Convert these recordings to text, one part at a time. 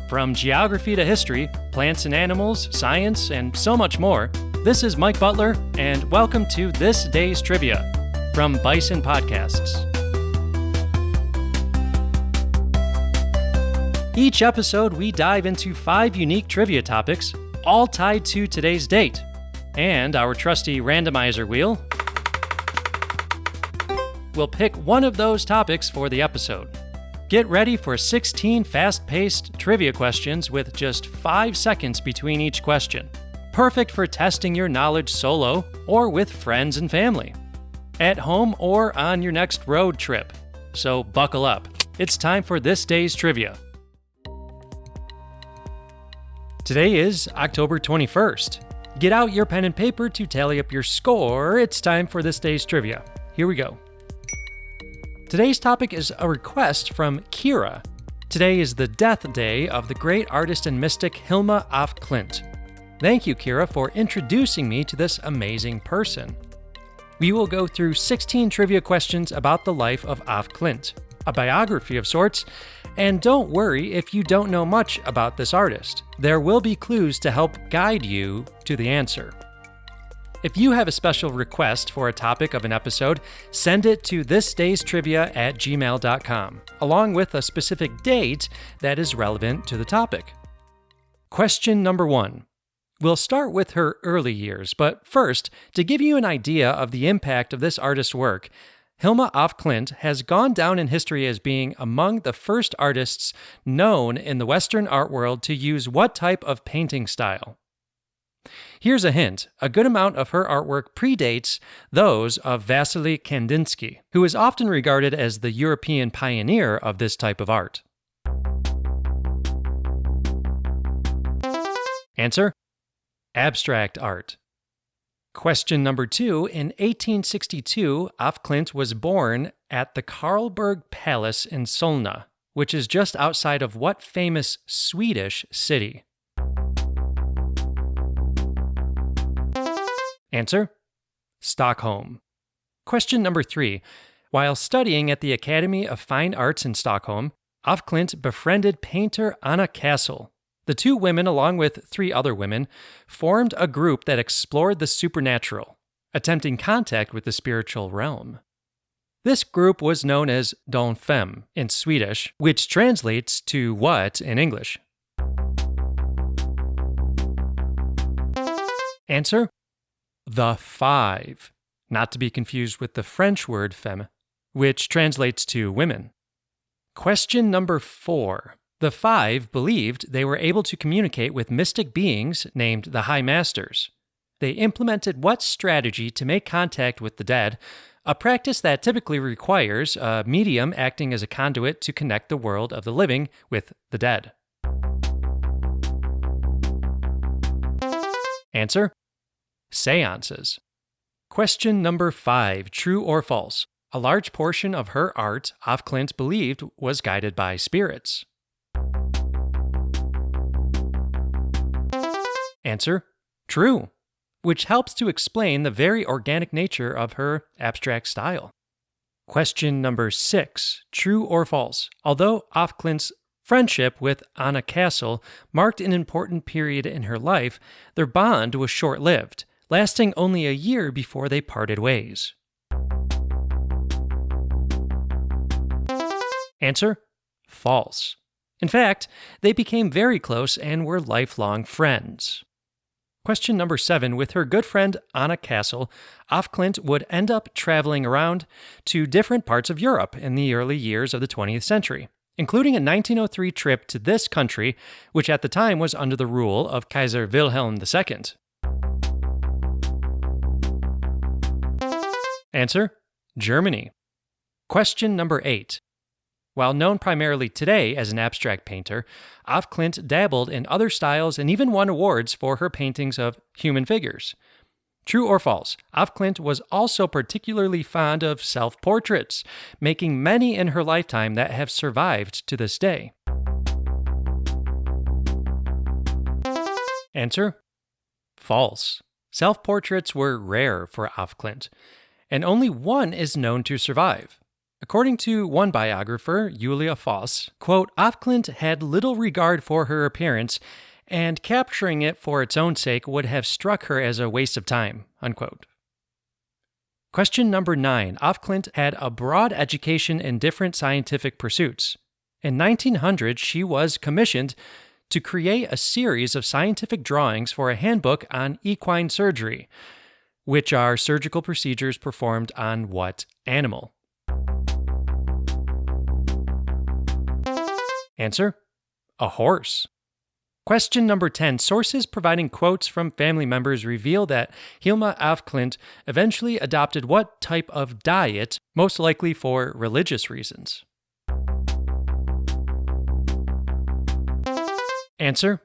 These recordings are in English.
From geography to history, plants and animals, science, and so much more, this is Mike Butler, and welcome to This Day's Trivia from Bison Podcasts. Each episode, we dive into 5 unique trivia topics, all tied to today's date, and our trusty randomizer wheel will pick one of those topics for the episode. Get ready for 16 fast-paced trivia questions with just 5 seconds between each question. Perfect for testing your knowledge solo or with friends and family. At home or on your next road trip. So buckle up. It's time for this day's trivia. Today is October 21st. Get out your pen and paper to tally up your score. It's time for this day's trivia. Here we go. Today's topic is a request from Kira. Today is the death day of the great artist and mystic Hilma af Klint. Thank you, Kira, for introducing me to this amazing person. We will go through 16 trivia questions about the life of af Klint, a biography of sorts, and don't worry if you don't know much about this artist. There will be clues to help guide you to the answer. If you have a special request for a topic of an episode, send it to thisdaystrivia@gmail.com, along with a specific date that is relevant to the topic. Question number 1. We'll start with her early years, but first, to give you an idea of the impact of this artist's work, Hilma af Klint has gone down in history as being among the first artists known in the Western art world to use what type of painting style? Here's a hint. A good amount of her artwork predates those of Vasily Kandinsky, who is often regarded as the European pioneer of this type of art. Answer: abstract art. Question number 2. In 1862, af Klint was born at the Karlberg Palace in Solna, which is just outside of what famous Swedish city? Answer: Stockholm. Question number 3. While studying at the Academy of Fine Arts in Stockholm, af Klint befriended painter Anna Cassel. The 2 women, along with 3 other women, formed a group that explored the supernatural, attempting contact with the spiritual realm. This group was known as De Fem in Swedish, which translates to what in English? Answer: the 5, not to be confused with the French word femme, which translates to women. Question number 4. The 5 believed they were able to communicate with mystic beings named the High Masters. They implemented what strategy to make contact with the dead, a practice that typically requires a medium acting as a conduit to connect the world of the living with the dead? Answer: seances. Question number 5. True or false? A large portion of her art, af Klint believed, was guided by spirits. Answer: true, which helps to explain the very organic nature of her abstract style. Question number 6. True or false? Although af Klint's friendship with Anna Cassel marked an important period in her life, their bond was short-lived, lasting only a year before they parted ways. Answer: false. In fact, they became very close and were lifelong friends. Question number 7. With her good friend Anna Cassel, af Klint would end up traveling around to different parts of Europe in the early years of the 20th century, including a 1903 trip to this country, which at the time was under the rule of Kaiser Wilhelm II. Answer: Germany. Question number 8. While known primarily today as an abstract painter, af Klint dabbled in other styles and even won awards for her paintings of human figures. True or false? Af Klint was also particularly fond of self-portraits, making many in her lifetime that have survived to this day. Answer: false. Self-portraits were rare for af Klint, and only one is known to survive. According to one biographer, Julia Voss, quote, af Klint had little regard for her appearance, and capturing it for its own sake would have struck her as a waste of time, unquote. Question number 9. Af Klint had a broad education in different scientific pursuits. In 1900, she was commissioned to create a series of scientific drawings for a handbook on equine surgery, which are surgical procedures performed on what animal? Answer: a horse. Question number 10. Sources providing quotes from family members reveal that Hilma af Klint eventually adopted what type of diet, most likely for religious reasons? Answer: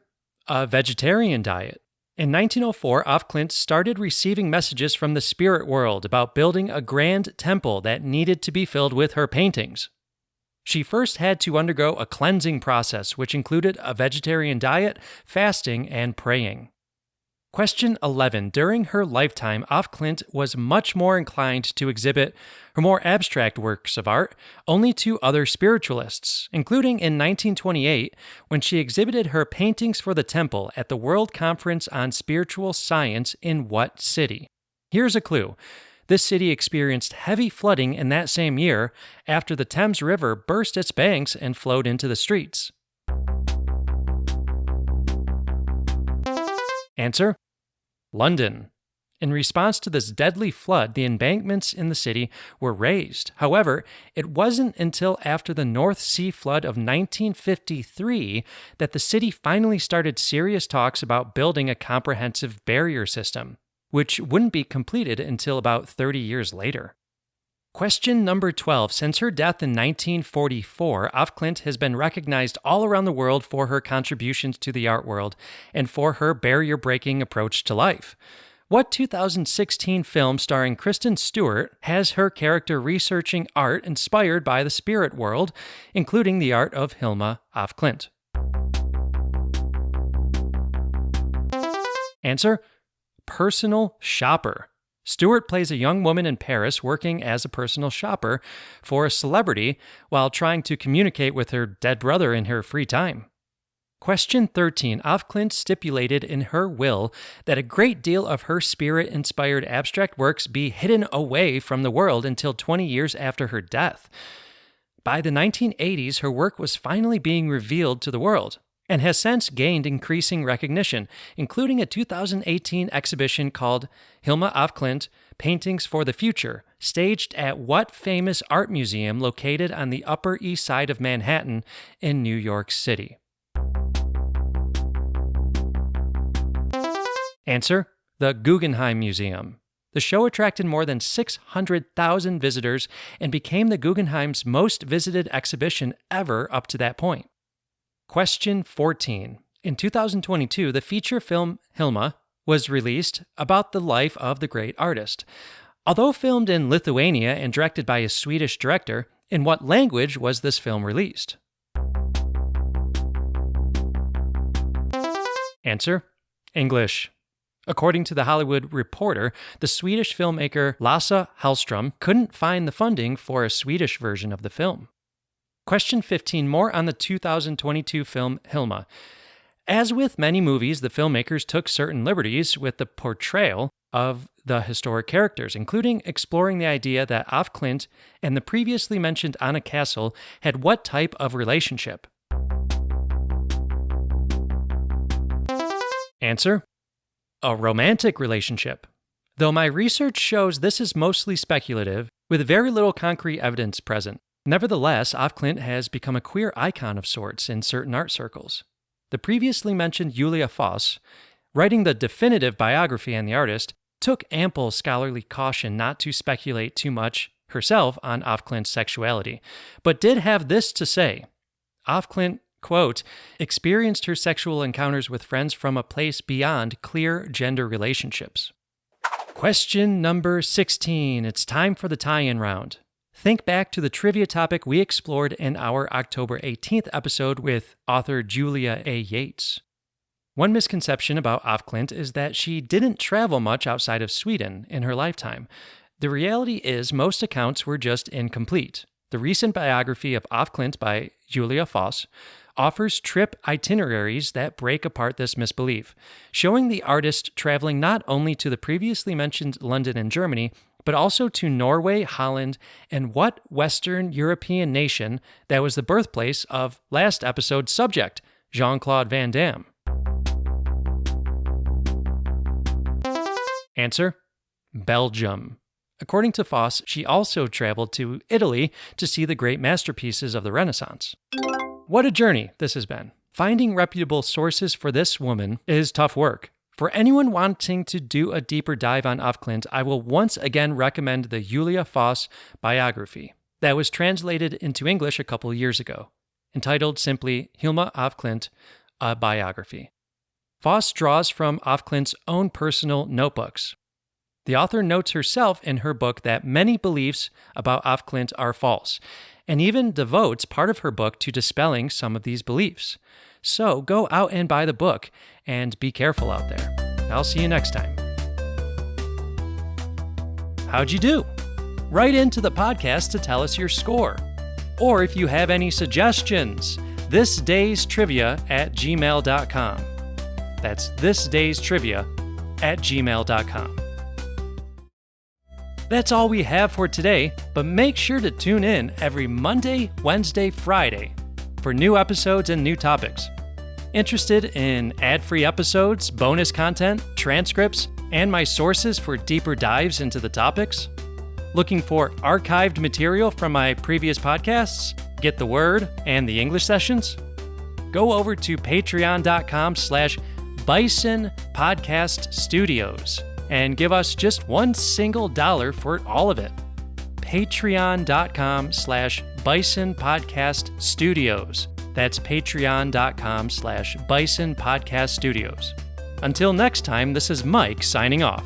a vegetarian diet. In 1904, af Klint started receiving messages from the spirit world about building a grand temple that needed to be filled with her paintings. She first had to undergo a cleansing process, which included a vegetarian diet, fasting, and praying. Question 11. During her lifetime, af Klint was much more inclined to exhibit her more abstract works of art only to other spiritualists, including in 1928 when she exhibited her paintings for the temple at the World Conference on Spiritual Science in what city? Here's a clue. This city experienced heavy flooding in that same year after the Thames River burst its banks and flowed into the streets. Answer: London. In response to this deadly flood, the embankments in the city were raised. However, it wasn't until after the North Sea flood of 1953 that the city finally started serious talks about building a comprehensive barrier system, which wouldn't be completed until about 30 years later. Question number 12. Since her death in 1944, af Klint has been recognized all around the world for her contributions to the art world and for her barrier-breaking approach to life. What 2016 film starring Kristen Stewart has her character researching art inspired by the spirit world, including the art of Hilma af Klint? Answer: personal shopper. Stewart plays a young woman in Paris working as a personal shopper for a celebrity while trying to communicate with her dead brother in her free time. Question 13. Af Klint stipulated in her will that a great deal of her spirit-inspired abstract works be hidden away from the world until 20 years after her death. By the 1980s, her work was finally being revealed to the world, and has since gained increasing recognition, including a 2018 exhibition called Hilma af Klint, Paintings for the Future, staged at what famous art museum located on the Upper East Side of Manhattan in New York City? Answer: the Guggenheim Museum. The show attracted more than 600,000 visitors and became the Guggenheim's most visited exhibition ever up to that point. Question 14. In 2022, the feature film Hilma was released about the life of the great artist. Although filmed in Lithuania and directed by a Swedish director, in what language was this film released? Answer: English. According to The Hollywood Reporter, the Swedish filmmaker Lasse Hallström couldn't find the funding for a Swedish version of the film. Question 15. More on the 2022 film Hilma. As with many movies, the filmmakers took certain liberties with the portrayal of the historic characters, including exploring the idea that af Klint and the previously mentioned Anna Castle had what type of relationship? Answer: a romantic relationship. Though my research shows this is mostly speculative, with very little concrete evidence present. Nevertheless, af Klint has become a queer icon of sorts in certain art circles. The previously mentioned Julia Voss, writing the definitive biography on the artist, took ample scholarly caution not to speculate too much herself on af Klint's sexuality, but did have this to say. Af Klint, quote, experienced her sexual encounters with friends from a place beyond clear gender relationships. Question number 16. It's time for the tie-in round. Think back to the trivia topic we explored in our October 18th episode with author Julia A. Yates. One misconception about af Klint is that she didn't travel much outside of Sweden in her lifetime. The reality is most accounts were just incomplete. The recent biography of Klint by Julia Voss offers trip itineraries that break apart this misbelief, showing the artist traveling not only to the previously mentioned London and Germany, but also to Norway, Holland, and what Western European nation that was the birthplace of last episode's subject, Jean-Claude Van Damme. Answer: Belgium. According to Voss, she also traveled to Italy to see the great masterpieces of the Renaissance. What a journey this has been. Finding reputable sources for this woman is tough work. For anyone wanting to do a deeper dive on Klint, I will once again recommend the Julia Voss biography that was translated into English a couple years ago, entitled simply Hilma Klint, a biography. Voss draws from Klint's own personal notebooks. The author notes herself in her book that many beliefs about Klint are false, and even devotes part of her book to dispelling some of these beliefs. So go out and buy the book, and be careful out there. I'll see you next time. How'd you do? Write into the podcast to tell us your score. Or if you have any suggestions, thisdaystrivia@gmail.com. That's thisdaystrivia@gmail.com. That's all we have for today, but make sure to tune in every Monday, Wednesday, Friday for new episodes and new topics. Interested in ad-free episodes, bonus content, transcripts, and my sources for deeper dives into the topics? Looking for archived material from my previous podcasts, Get the Word, and the English sessions? Go over to patreon.com/Bison Podcast Studios and give us just $1 single for all of it. Patreon.com/Bison Podcast Studios. That's patreon.com/Bison Podcast Studios. Until next time, this is Mike signing off.